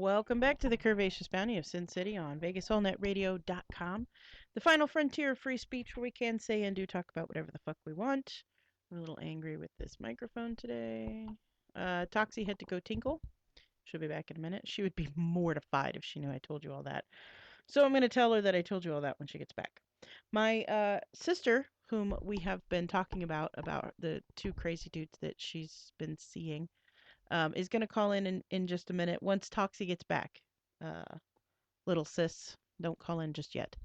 Welcome back to the Curvaceous Bounty of Sin City on VegasAllNetRadio.com. The final frontier of free speech where we can say and do talk about whatever the fuck we want. I'm a little angry with this microphone today. Toxie had to go tinkle. She'll be back in a minute. She would be mortified if she knew I told you all that. So I'm going to tell her that I told you all that when she gets back. My sister, whom we have been talking about the two crazy dudes that she's been seeing, is going to call in just a minute once Toxie gets back. Uh, little sis, don't call in just yet.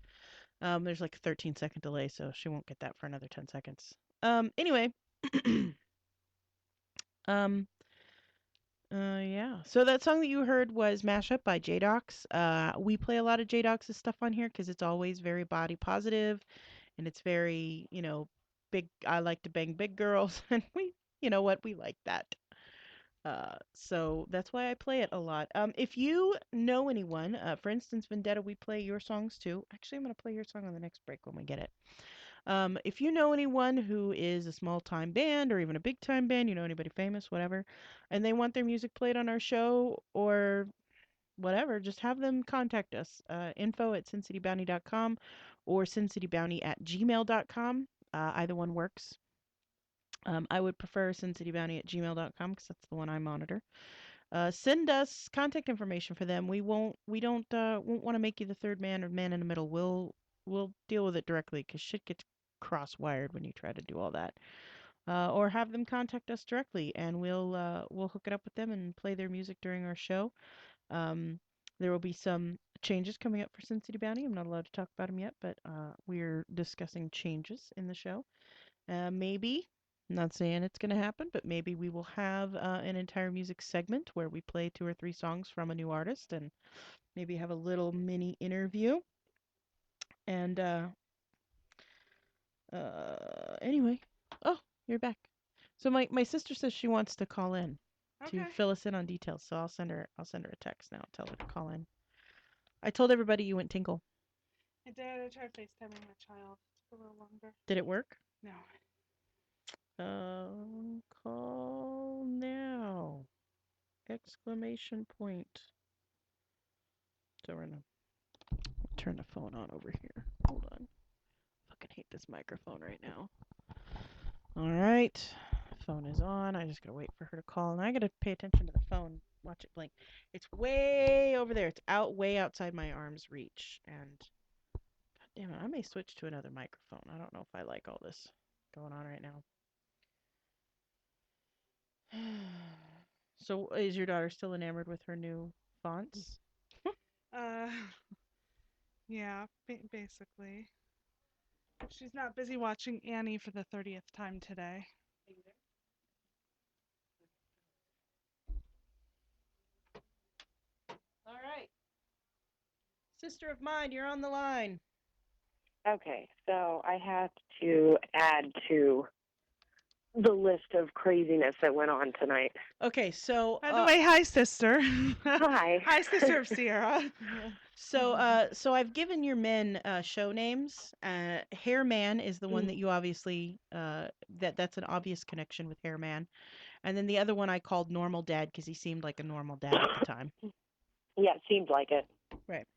There's like a 13-second delay, so she won't get that for another 10 seconds. Anyway, um, yeah. So that song that you heard was Mashup by J-Dox. We play a lot of J-Dox's stuff on here because it's always very body positive and it's very, big. I like to bang big girls, and you know what, we like that. So that's why I play it a lot. If you know anyone, for instance, Vendetta, we play your songs too. Actually, I'm going to play your song on the next break when we get it. If you know anyone who is a small time band or even a big time band, anybody famous, whatever, and they want their music played on our show or whatever, just have them contact us. Info at SinCityBounty.com or SinCityBounty@gmail.com. Either one works. I would prefer SinCityBounty@gmail.com because that's the one I monitor. Send us contact information for them. We won't want to make you the third man or man in the middle. We'll deal with it directly because shit gets cross-wired when you try to do all that. Or have them contact us directly, and we'll hook it up with them and play their music during our show. There will be some changes coming up for Sin City Bounty. I'm not allowed to talk about them yet, but we're discussing changes in the show. Maybe, I'm not saying it's going to happen, but maybe we will have an entire music segment where we play 2 or 3 songs from a new artist and maybe have a little mini interview. And anyway, oh, you're back. So my sister says she wants to call in to fill us in on details. So I'll send her a text now. Tell her to call in. I told everybody you went tinkle. I did. I tried FaceTiming my child. It took a little longer. Did it work? No. Call now! Exclamation point. So we're gonna turn the phone on over here. Hold on. Fucking hate this microphone right now. All right. Phone is on. I just gotta wait for her to call, and I gotta pay attention to the phone. Watch it blink. It's way over there. It's way outside my arm's reach. And God damn it, I may switch to another microphone. I don't know if I like all this going on right now. So, is your daughter still enamored with her new fonts? Uh, yeah, basically. She's not busy watching Annie for the 30th time today. All right. Sister of mine, you're on the line. Okay, so I have to add to the list of craziness that went on tonight. Okay, so By the way, hi sister. Hi. Hi sister of Sierra. so I've given your men show names. Hairman is the one that you obviously that's an obvious connection with Hairman, and then the other one I called Normal Dad because he seemed like a normal dad at the time. Yeah, it seems like it. Right.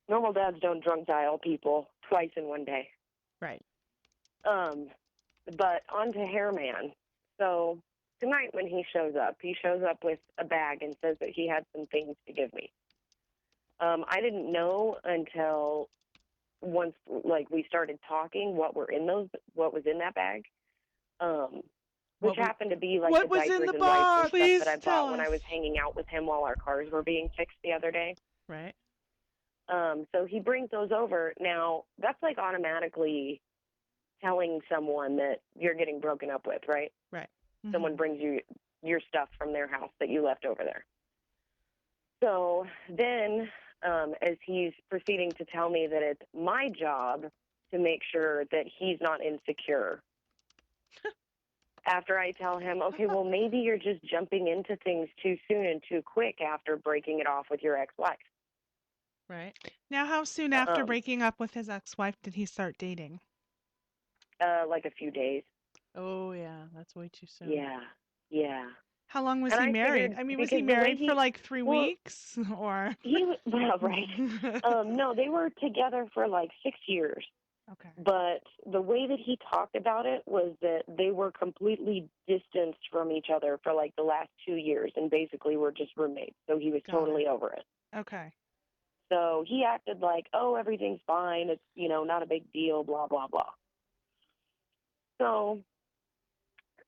Normal dads don't drunk dial people twice in one day. Right. But on to Hairman. So tonight when he shows up with a bag and says that he had some things to give me. I didn't know until once we started talking what was in that bag. Which happened to be like the diapers and wipes and stuff that I bought when I was hanging out with him while our cars were being fixed the other day. Right. So he brings those over. Now, that's like automatically telling someone that you're getting broken up with, right? Right. Someone brings you your stuff from their house that you left over there. So then, as he's proceeding to tell me that it's my job to make sure that he's not insecure, after I tell him, okay, well, maybe you're just jumping into things too soon and too quick after breaking it off with your ex-wife. Right. Now, how soon after breaking up with his ex-wife did he start dating? Like a few days. Oh, yeah, that's way too soon. Yeah. How long was And he I married? figured I mean, was he because the way married for like 3 well, weeks or? well, right. No, they were together for like 6 years. Okay. But the way that he talked about it was that they were completely distanced from each other for like the last 2 years and basically were just roommates. So he was Got totally it. over it. Okay. So he acted like, oh, everything's fine. It's, not a big deal, blah, blah, blah. So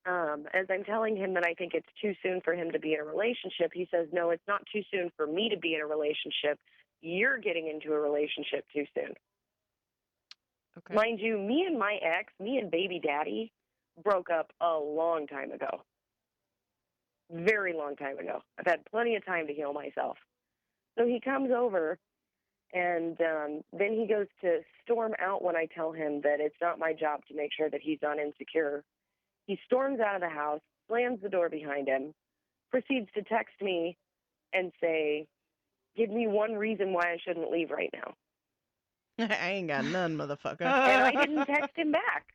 as I'm telling him that I think it's too soon for him to be in a relationship, he says, no, it's not too soon for me to be in a relationship. You're getting into a relationship too soon. Okay. Mind you, me and baby daddy broke up a long time ago. Very long time ago. I've had plenty of time to heal myself. So he comes over, and then he goes to storm out when I tell him that it's not my job to make sure that he's not insecure. He storms out of the house, slams the door behind him, proceeds to text me and say, give me one reason why I shouldn't leave right now. I ain't got none, motherfucker. And I didn't text him back.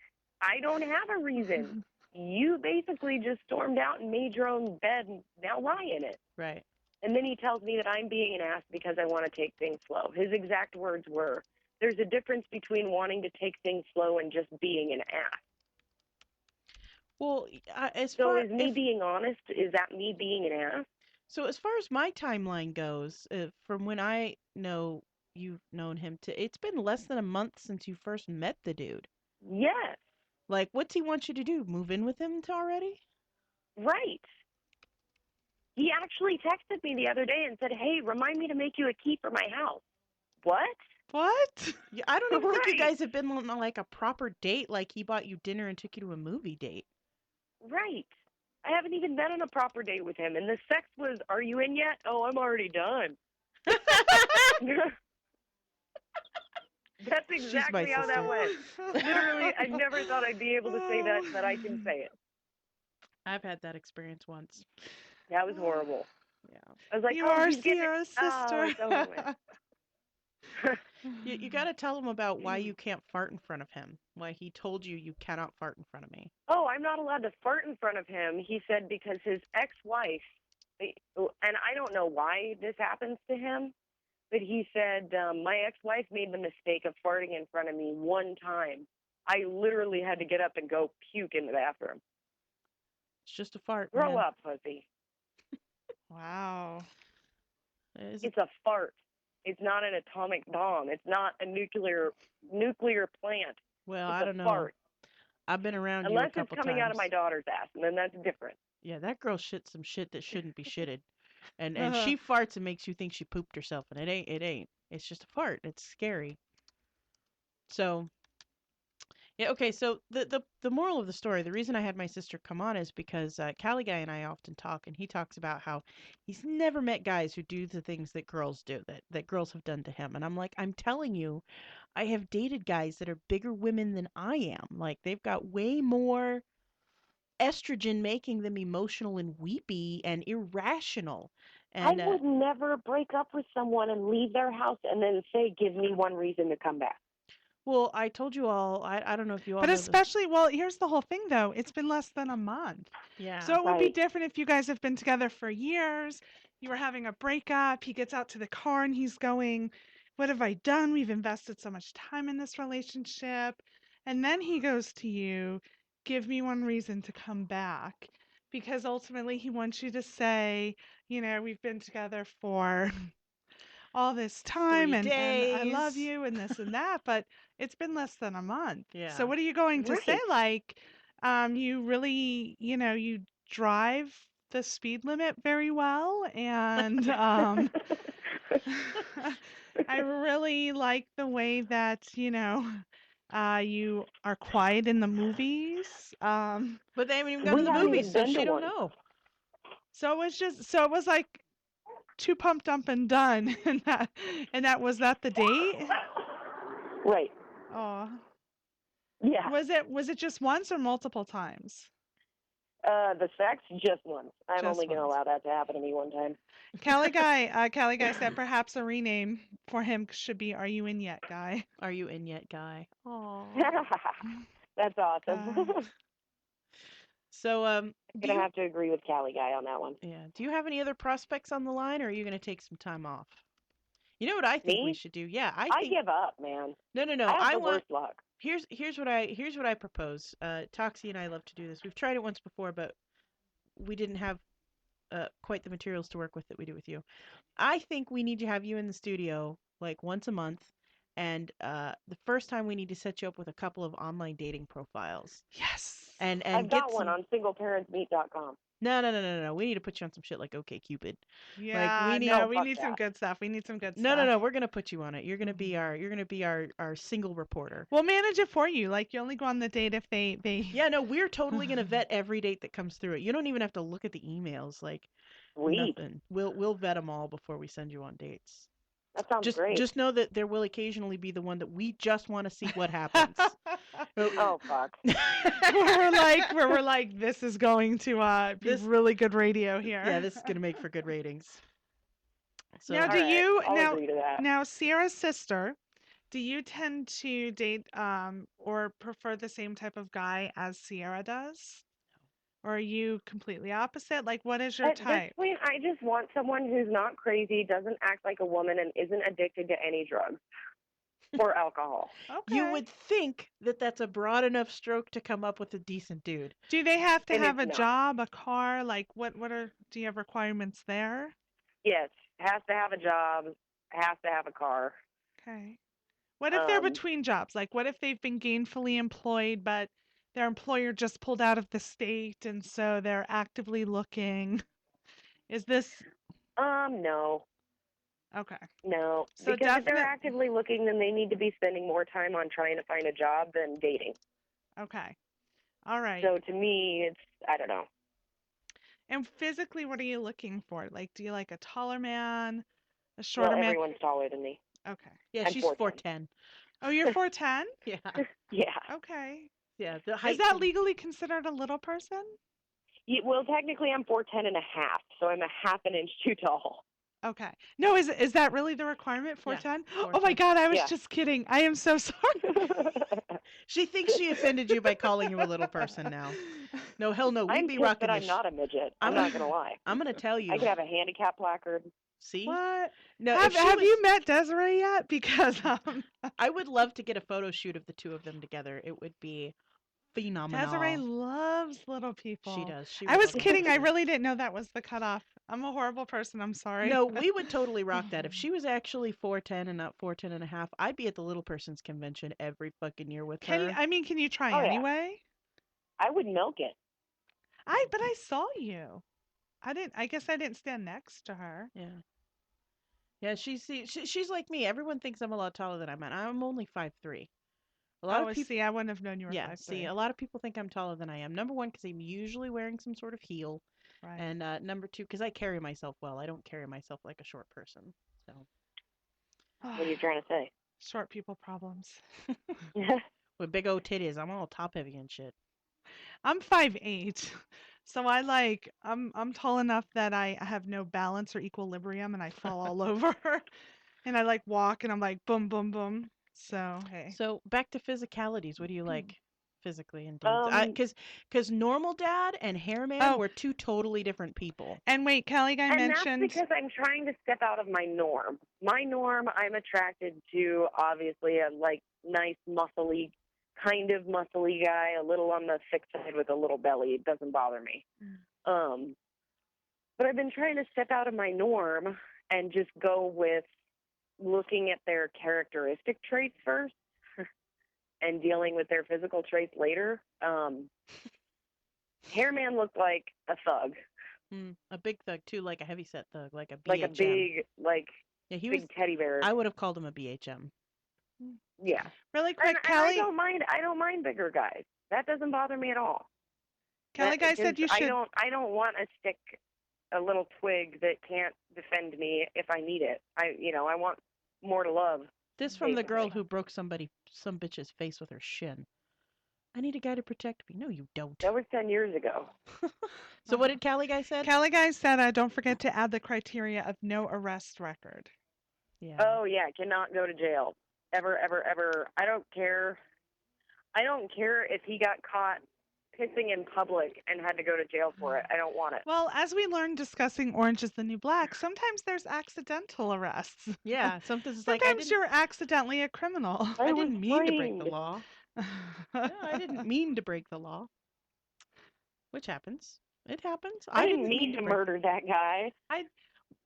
I don't have a reason. You basically just stormed out and made your own bed and now lie in it. Right. And then he tells me that I'm being an ass because I want to take things slow. His exact words were, there's a difference between wanting to take things slow and just being an ass. Well, as So far is me being honest, is that me being an ass? so as far as my timeline goes, from when I know you've known him to, it's been less than a month since you first met the dude. Yes, Like, what's he want you to do? Move in with him already? right. He actually texted me the other day and said, hey, remind me to make you a key for my house. What? What? Yeah, I don't even think you Right, guys have been on like a proper date. Like he bought you dinner and took you to a movie date. right. I haven't even been on a proper date with him. And the sex was, are you in yet? Oh, I'm already done. That's She's my exactly how that sister. went. Literally, I never thought I'd be able to say that, but I can say it. I've had that experience once. That was horrible. Yeah. I was like, You oh, are he's getting it. Sierra's Oh, sister. it's over with. You got to tell him about why you can't fart in front of him. Why he told you you cannot fart in front of me. Oh, I'm not allowed to fart in front of him, he said, because his ex-wife, and I don't know why this happens to him, but he said, my ex-wife made the mistake of farting in front of me one time. I literally had to get up and go puke in the bathroom. It's just a fart, Grow man. up, pussy. Wow. Is it? It's a fart. It's not an atomic bomb. It's not a nuclear plant. Well, It's I a don't know. fart. I've been around you a Unless it's couple coming out of times. my daughter's ass, and then that's different. Yeah, that girl shit some shit that shouldn't be shitted. And she farts and makes you think she pooped herself, and it ain't. It's just a fart. It's scary. So, yeah, okay, so the moral of the story, the reason I had my sister come on is because Callie Guy and I often talk, and he talks about how he's never met guys who do the things that girls do, that girls have done to him. And I'm like, I'm telling you, I have dated guys that are bigger women than I am. Like, they've got way more estrogen making them emotional and weepy and irrational. I And would never break up with someone and leave their house and then say, give me one reason to come back. well, I told you all, I don't know if you all But know this. especially, well, here's the whole thing though. It's been less than a month. Yeah. So it would be Right. different if you guys have been together for years. You were having a breakup. He gets out to the car and he's going, what have I done? We've invested so much time in this relationship. And then he goes to you, give me one reason to come back. Because ultimately he wants you to say, we've been together for all this time 3 and I love days. you and this and that, but it's been less than a month. So Yeah. what are you going to say? Right. Like, you really, you drive the speed limit very well and I really like the way that, you are quiet in the movies. But they haven't even gone to We the haven't movies, even so been to she don't one. know. So it was like two pumped up and done and that was that the date? Right. Oh. Yeah. Was it just once or multiple times? The sex, just once. I'm Just only going to once. allow that to happen to me one time. Callie Guy said perhaps a rename for him should be "Are you in yet, guy?" Are you in yet, guy? Aw. That's awesome. Guy. So, I'm do gonna you have to agree with Cali Guy on that one. yeah, do you have any other prospects on the line, or are you going to take some time off? You know what I think we Me? should do? Yeah, I I think give up, man. no, no, I no. have I the want worst luck. here's what I propose. Toxie and I love to do this. We've tried it once before, but we didn't have quite the materials to work with that we do with you. I think we need to have you in the studio like once a month, and the first time we need to set you up with a couple of online dating profiles, Yes. and I've get got one some. on singleparentsmeet.com. No, no, no, no, no. We need to put you on some shit like OK Cupid. Like Yeah, we need. no, Oh, we fuck need some that. good stuff. We need some good No, no, stuff. no. We're gonna put you on it. Mhm. You're gonna be our single reporter. We'll manage it for you. Like you only go on the date if they. Yeah, no, we're totally gonna vet every date that comes through it. You don't even have to look at the emails. Like Sweet. nothing. We'll vet them all before we send you on dates. That sounds great. Just know that there will occasionally be the one that we just want to see what happens. Oh, Oh, fuck. where we're like, this is going to be this really good radio yeah, here. this is gonna make for good ratings. Now, So All do right. you I'll agree to that. now Sierra's sister? Do you tend to date or prefer the same type of guy as Sierra does? Or are you completely opposite? Like, what is your At this type? point, I just want someone who's not crazy, doesn't act like a woman, and isn't addicted to any drugs or alcohol. you Okay. would think that that's a broad enough stroke to come up with a decent dude. Do they have to And have it's a not. job, a car? Like, do you have requirements there? Yes, has to have a job, has to have a car. Okay. What if they're Um, between jobs? Like, what if they've been gainfully employed, but their employer just pulled out of the state and so they're actively looking? Is this no, okay? no, So because if they're definite. actively looking, then they need to be spending more time on trying to find a job than dating. Okay. All right. So to me, it's I don't know. And physically, what are you looking for? Like, do you like a taller man, a Well, shorter man? everyone's taller than me. Okay. Yeah, I'm she's 4'10". 4'10". Oh, you're 4'10"? Yeah. Yeah. Okay. Yeah, the Is height that thing. legally considered a little person? Well, technically, I'm 4'10" and a half, so I'm a half an inch too tall. Okay. No, is that really the requirement? Yeah, 4'10"? Oh my 4'10". God, I was Yeah. just kidding. I am so sorry. She thinks she offended you by calling you a little person now. No, hell no. We'd I'm be pissed that rocking I'm this. not a midget. I'm I'm gonna not gonna lie. I'm gonna tell I you. could have a handicap placard. See? What? No, if Have she have was you met Desiree yet? Because I would love to get a photo shoot of the two of them together. It would be Desiree phenomenal. loves little She people. does. She I would was love that kidding. I picture. really didn't know that was the cutoff. I'm a horrible person. I'm sorry. No, we would totally rock that. If she was actually 4'10" and not 4'10" and a half, I'd be at the little person's convention every fucking year with Can her. I mean, can you try Oh yeah, anyway? I would milk it. But I saw you. I guess I didn't stand next to her. Yeah. Yeah, she's like me. Everyone thinks I'm a lot taller than I'm only 5'3". A lot of Oh, people see, I wouldn't have known you were Yeah, five see, three. a lot of people think I'm taller than I am. Number one, because I'm usually wearing some sort of heel, Right. and number two, because I carry myself well. I don't carry myself like a short person. So What are you trying to say? Short people problems. with big old titties, I'm all top heavy and shit. I'm 5'8", so I'm tall enough that I have no balance or equilibrium and I fall all over. And I like walk and I'm like boom boom boom. So hey. So back to physicalities. What do you like physically in dudes? um, Because normal dad and hair man Oh, were two totally different people. and wait, Kelly guy and that's mentioned. because I'm trying to step out of my norm. My norm, I'm attracted to obviously a like nice muscly, kind of muscly guy, a little on the thick side with a little belly. It doesn't bother me. But I've been trying to step out of my norm and just go with looking at their characteristic traits first and dealing with their physical traits later. Hairman looked like a thug, A big thug too, like a heavy set thug, like a like a BHM. big, Yeah, he was. big teddy bear. I would have called him a BHM. Yeah, Really and quick, I Kelly. don't mind. I don't mind bigger guys. That doesn't bother me at all. Kelly guy said you I should. don't. I don't want a stick, a little twig that can't defend me if I need it. I want more to love. This from the girl Basically. who broke some bitch's face with her shin. I need a guy to protect me. No, you don't. That was 10 years ago. So what did Callie guy said? Kelly guy said, don't forget to add the criteria of no arrest record. Yeah. Oh yeah, cannot go to jail ever, ever, ever. I don't care. I don't care if he got caught pissing in public and had to go to jail for it. I don't want it. Well, as we learned discussing Orange is the New Black, sometimes there's accidental arrests. Yeah, sometimes it's like Sometimes you're accidentally a criminal. I I was didn't mean to break the framed. law. No, I didn't mean to break the law, which happens. It happens. I I didn't didn't mean mean to to break. murder that guy.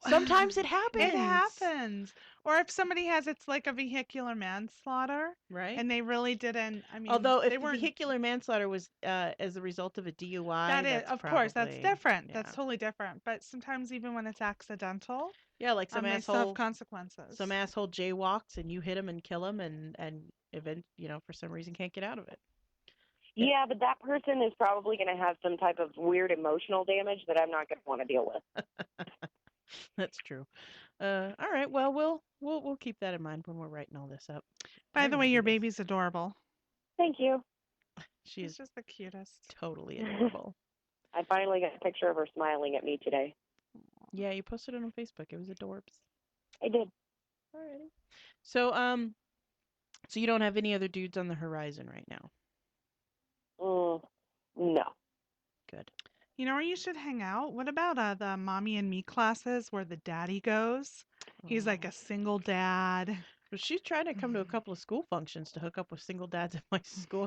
Sometimes it happens. It happens. Or if somebody has it's like a vehicular manslaughter Right? and they really didn't, I mean, Although if they the weren't vehicular manslaughter was as a result of a DUI, that is, that's of course, that's probably different. yeah. That's totally different. But sometimes even when it's accidental, Yeah, like they still have consequences. some asshole jaywalks and you hit him and kill him and for some reason can't get out of it. Yeah, but that person is probably going to have some type of weird emotional damage that I'm not going to want to deal with. That's true. All right. Well, we'll keep that in mind when we're writing all this up. By I the way, remember your this. baby's adorable. Thank you. She She's is just the cutest. totally adorable. I finally got a picture of her smiling at me today. Yeah, you posted it on Facebook. It was adorbs. I did. Alrighty. So so you don't have any other dudes on the horizon right now. No. Good. You know where you should hang out? What about the mommy and me classes where the daddy goes? He's like a single dad. But she's trying to come to a couple of school functions to hook up with single dads at my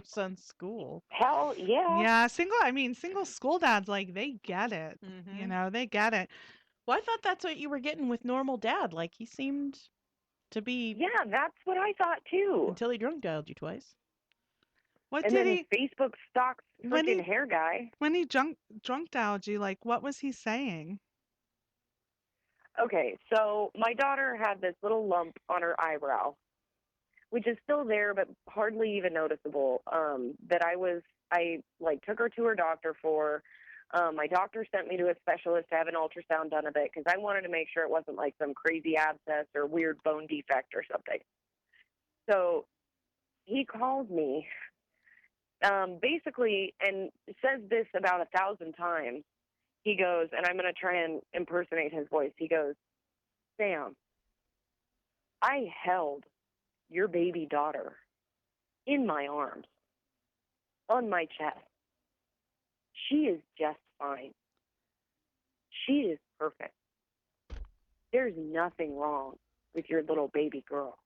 son's school. Hell yeah. Yeah, single school dads, like they get it. You Mhm. know, they get it. Well, I thought that's what you were getting with normal dad. Like he seemed to be Yeah, that's what I thought too. until he drunk dialed you twice. What And did then he Facebook stalks when freaking he hair guy. when he drunk dialed you, like what was he saying? Okay, so my daughter had this little lump on her eyebrow, which is still there but hardly even noticeable. That I took her to her doctor for. My doctor sent me to a specialist to have an ultrasound done of it because I wanted to make sure it wasn't like some crazy abscess or weird bone defect or something. So he calls me basically and says this about 1,000 times. He goes, and I'm going to try and impersonate his voice. He goes, Sam, I held your baby daughter in my arms, on my chest. She is just fine. She is perfect. There's nothing wrong with your little baby girl.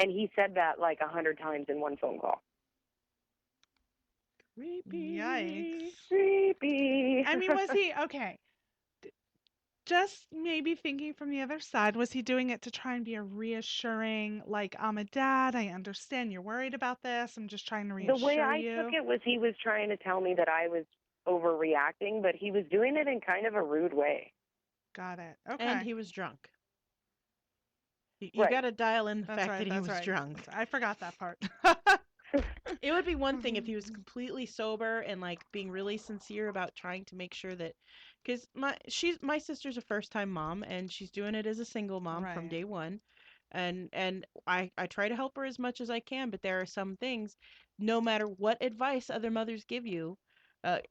And he said that like 100 times in one phone call. Creepy. Yikes. Creepy. I mean, was he okay? Just maybe thinking from the other side, was he doing it to try and be a reassuring, like, I'm a dad, I understand you're worried about this, I'm just trying to The way reassure I you? took it was he was trying to tell me that I was overreacting, but he was doing it in kind of a rude way. Got it. Okay. And he was drunk. You Right. got to dial in the That's fact right, that he that's was right. drunk. I forgot that part. It would be one thing if he was completely sober and like being really sincere about trying to make sure that, because my sister's a first time mom and she's doing it as a single mom from Right. day one, and I try to help her as much as I can, but there are some things, no matter what advice other mothers give you.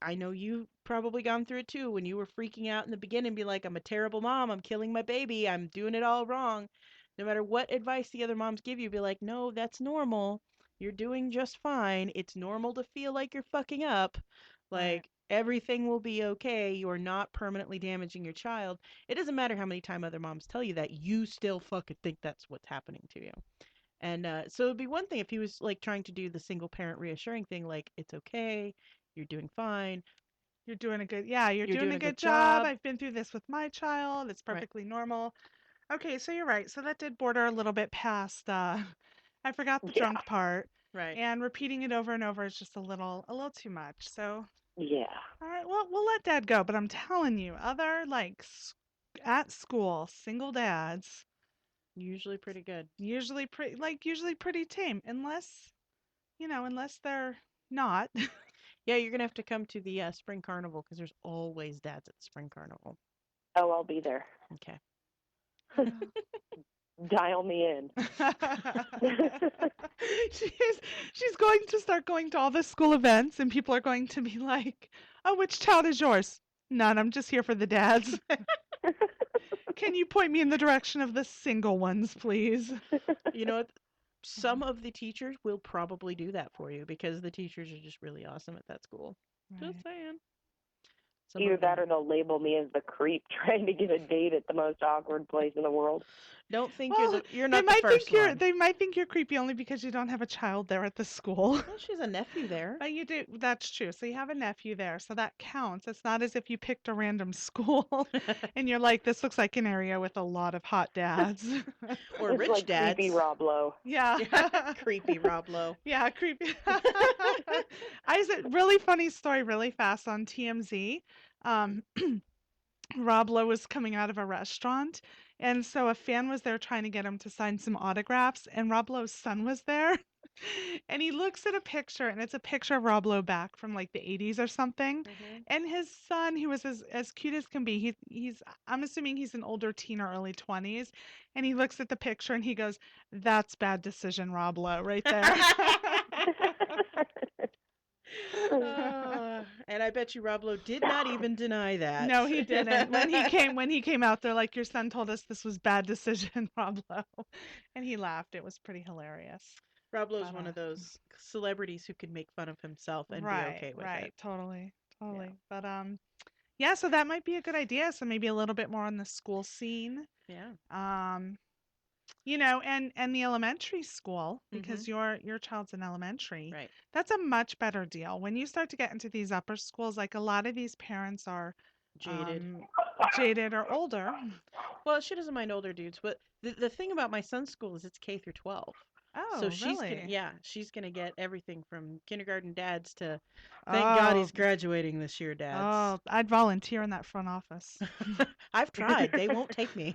I know you've probably gone through it too when you were freaking out in the beginning, be like, I'm a terrible mom, I'm killing my baby, I'm doing it all wrong. No matter what advice the other moms give you, be like, no, that's normal. You're doing just fine. It's normal to feel like you're fucking up. Right. Like everything will be okay. You're not permanently damaging your child. It doesn't matter how many times other moms tell you that, you still fucking think that's what's happening to you. And so it'd be one thing if he was like trying to do the single parent reassuring thing, like it's okay, you're doing fine. You're doing a good, yeah, you're You're doing doing a a good good job. job. I've been through this with my child. It's Right. perfectly normal. Okay, so you're right. So that did border a little bit past I forgot the Yeah. drunk part. Right. And repeating it over and over is just a little too much. So, Yeah. all right, well, we'll let dad go, but I'm telling you, other at school, single dads, Usually pretty good. usually pretty tame unless, unless they're not. Yeah, you're gonna have to come to the spring carnival because there's always dads at the spring carnival. Oh, I'll be there. Okay. Dial me in. She's going to start going to all the school events and people are going to be like, "Oh, which child is yours?" None. I'm just here for the dads. Can you point me in the direction of the single ones, please? You know what? some of the teachers will probably do that for you because the teachers are just really awesome at that school. Just Right. saying. Some Either of that them. or they'll label me as the creep trying to get a date at the most awkward place in the world. Don't think Well, you're they not the might think first one. they might think you're creepy only because you don't have a child there at the school. Well, she's a nephew there. But you do. That's true. So you have a nephew there, so that counts. It's not as if you picked a random school and you're like, this looks like an area with a lot of hot dads. Or It's rich like creepy dads. Rob Lowe. Yeah. Creepy Rob Lowe. Yeah, creepy. I said really funny story really fast on TMZ. Um, Rob Lowe was coming out of a restaurant, and so a fan was there trying to get him to sign some autographs, and Rob Lowe's son was there. And he looks at a picture, and it's a picture of Rob Lowe back from like the 80s or something. Hmm. And his son, who was as cute as can be, he's I'm assuming he's an older teen or early 20s, and he looks at the picture and he goes, "That's bad decision, Rob Lowe, right there." And I bet you Rob Lowe did not even deny that. No, he didn't. When he came out, they're like, "Your son told us this was bad decision, Rob Lowe," and he laughed. It was pretty hilarious. Rob Lowe's But one of those celebrities who can make fun of himself and be right, okay with right, it. totally, Yeah. totally. But yeah, so that might be a good idea. So maybe a little bit more on the school scene. Yeah. Um, and the elementary school because your child's in elementary. Right. That's a much better deal. When you start to get into these upper schools, like a lot of these parents are Jaded. jaded or older. Well, she doesn't mind older dudes, but the thing about my son's school is it's K through 12. So Oh, really? she's gonna get everything from kindergarten dads to thank God Oh, he's graduating this year, dads. oh, I'd volunteer in that front office. I've tried. They won't take me.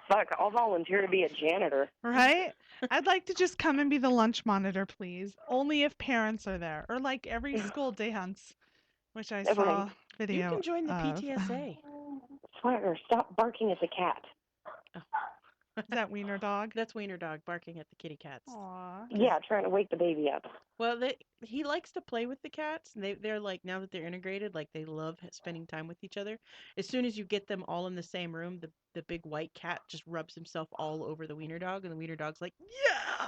Fuck, I'll volunteer to be a janitor. Right? I'd like to just come and be the lunch monitor, please. Only if parents are there. Or like every school dance, which I Right. saw You video can join the of. PTSA. Swear, stop barking at the cat. Is that Wiener Dog? That's Wiener Dog barking at the kitty cats. Aw. Yeah, trying to wake the baby up. Well, he likes to play with the cats. And they're like, now that they're integrated, like they love spending time with each other. As soon as you get them all in the same room, the big white cat just rubs himself all over the Wiener Dog, and the Wiener Dog's like, yeah.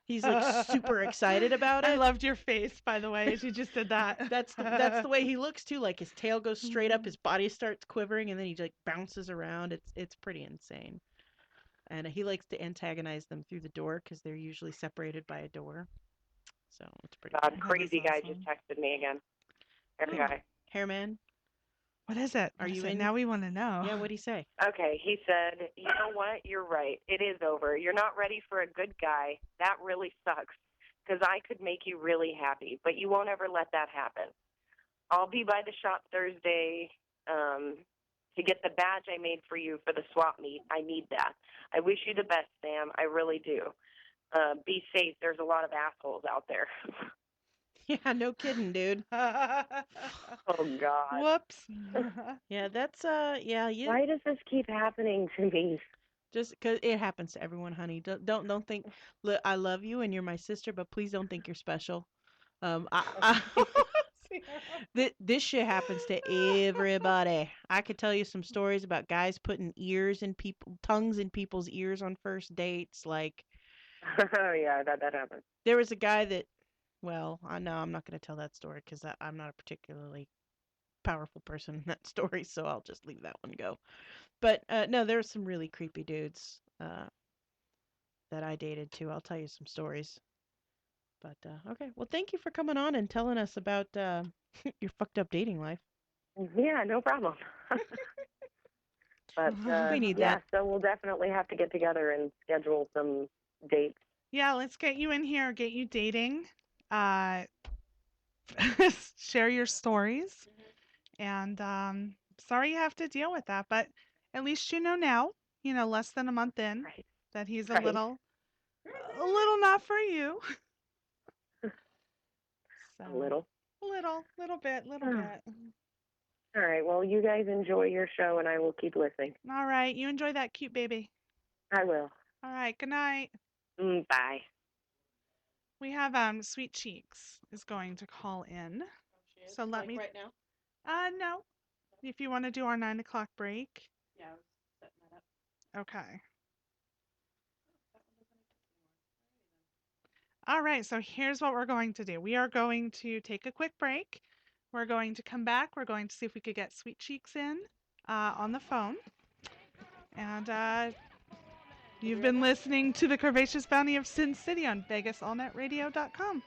He's like super excited about I it. loved your face, by the way, as you just did that. That's the way he looks too. Like his tail goes straight up, his body starts quivering, and then he like bounces around. It's pretty insane. And he likes to antagonize them through the door because they're usually separated by a door. So it's pretty God, fun. crazy guy just awesome. texted me again. Every Oh. guy. Hairman, What is it? Are What is you it? in? Now we want to know. Yeah, what'd he say? Okay, he said, you know what? You're right. It is over. You're not ready for a good guy. That really sucks because I could make you really happy, but you won't ever let that happen. I'll be by the shop Thursday to get the badge I made for you for the swap meet. I need that. I wish you the best, Sam. I really do. Be safe. There's a lot of assholes out there. Yeah, no kidding, dude. Oh, God. Whoops. Yeah, that's yeah, you Why does this keep happening to me? just because it happens to everyone, honey. Don't think. Look, I love you and you're my sister, but please don't think you're special. I this shit happens to everybody. I could tell you some stories about guys putting tongues in people's ears on first dates. Like Oh, yeah, that happened. there was a guy that, well, I know I'm not going to tell that story because I'm not a particularly powerful person in that story, so I'll just leave that one go. But no, there were some really creepy dudes that I dated too. I'll tell you some stories. But okay, well, thank you for coming on and telling us about your fucked up dating life. Yeah, no problem. But We need yeah, that. so we'll definitely have to get together and schedule some dates. Yeah, let's get you in here, get you dating. Uh, share your stories. And sorry you have to deal with that, but at least you know now, less than a month in, Right. that he's Right. a little not for you. So, A little. little bit. All right. Well, you guys enjoy your show, and I will keep listening. All right, you enjoy that cute baby. I will. All right, good night. Bye. We have Sweet Cheeks is going to call in. So let me. right now. No. If you want to do our 9 o'clock break. Yeah, I was setting that up. Okay. All right, so here's what we're going to do. We are going to take a quick break. We're going to come back. We're going to see if we could get Sweet Cheeks in on the phone. And you've been listening to the Curvaceous Bounty of Sin City on VegasAllNetRadio.com.